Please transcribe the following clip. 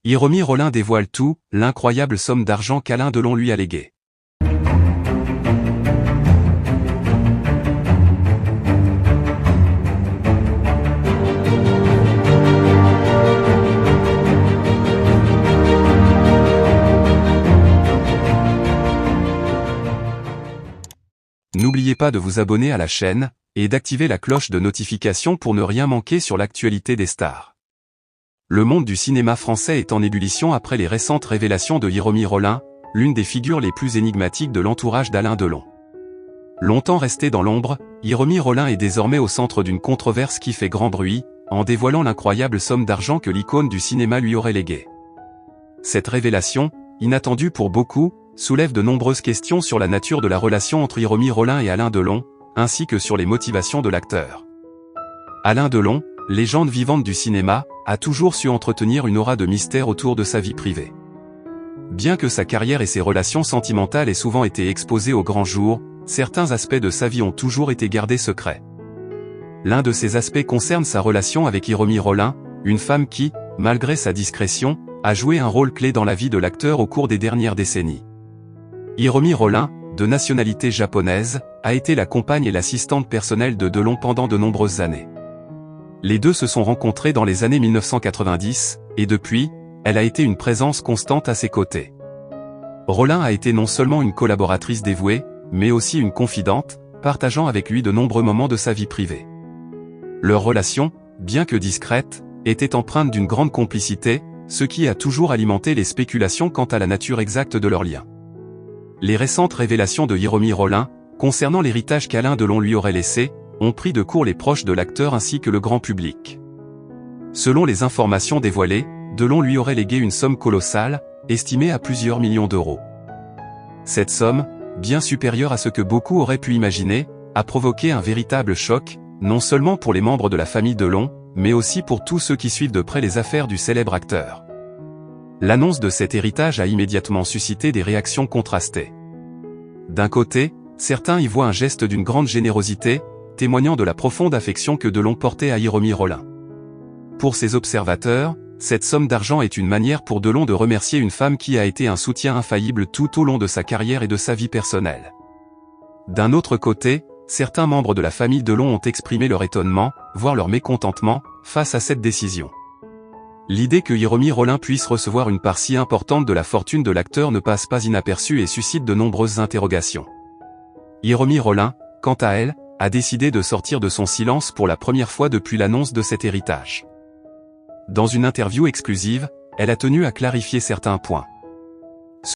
Hiromi Rollin dévoile tout, l'incroyable somme d'argent qu'Alain Delon lui a léguée. N'oubliez pas de vous abonner à la chaîne, et d'activer la cloche de notification pour ne rien manquer sur l'actualité des stars. Le monde du cinéma français est en ébullition après les récentes révélations de Hiromi Rollin, l'une des figures les plus énigmatiques de l'entourage d'Alain Delon. Longtemps resté dans l'ombre, Hiromi Rollin est désormais au centre d'une controverse qui fait grand bruit, en dévoilant l'incroyable somme d'argent que l'icône du cinéma lui aurait léguée. Cette révélation, inattendue pour beaucoup, soulève de nombreuses questions sur la nature de la relation entre Hiromi Rollin et Alain Delon, ainsi que sur les motivations de l'acteur. Alain Delon, légende vivante du cinéma, a toujours su entretenir une aura de mystère autour de sa vie privée. Bien que sa carrière et ses relations sentimentales aient souvent été exposées au grand jour, certains aspects de sa vie ont toujours été gardés secrets. L'un de ces aspects concerne sa relation avec Hiromi Rollin, une femme qui, malgré sa discrétion, a joué un rôle clé dans la vie de l'acteur au cours des dernières décennies. Hiromi Rollin, de nationalité japonaise, a été la compagne et l'assistante personnelle de Delon pendant de nombreuses années. Les deux se sont rencontrés dans les années 1990, et depuis, elle a été une présence constante à ses côtés. Rollin a été non seulement une collaboratrice dévouée, mais aussi une confidente, partageant avec lui de nombreux moments de sa vie privée. Leur relation, bien que discrète, était empreinte d'une grande complicité, ce qui a toujours alimenté les spéculations quant à la nature exacte de leur lien. Les récentes révélations de Hiromi Rollin, concernant l'héritage qu'Alain Delon lui aurait laissé, ont pris de court les proches de l'acteur ainsi que le grand public. Selon les informations dévoilées, Delon lui aurait légué une somme colossale, estimée à plusieurs millions d'euros. Cette somme, bien supérieure à ce que beaucoup auraient pu imaginer, a provoqué un véritable choc, non seulement pour les membres de la famille Delon, mais aussi pour tous ceux qui suivent de près les affaires du célèbre acteur. L'annonce de cet héritage a immédiatement suscité des réactions contrastées. D'un côté, certains y voient un geste d'une grande générosité, témoignant de la profonde affection que Delon portait à Hiromi Rollin. Pour ces observateurs, cette somme d'argent est une manière pour Delon de remercier une femme qui a été un soutien infaillible tout au long de sa carrière et de sa vie personnelle. D'un autre côté, certains membres de la famille Delon ont exprimé leur étonnement, voire leur mécontentement, face à cette décision. L'idée que Hiromi Rollin puisse recevoir une part si importante de la fortune de l'acteur ne passe pas inaperçue et suscite de nombreuses interrogations. Hiromi Rollin, quant à elle, a décidé de sortir de son silence pour la première fois depuis l'annonce de cet héritage. Dans une interview exclusive, elle a tenu à clarifier certains points.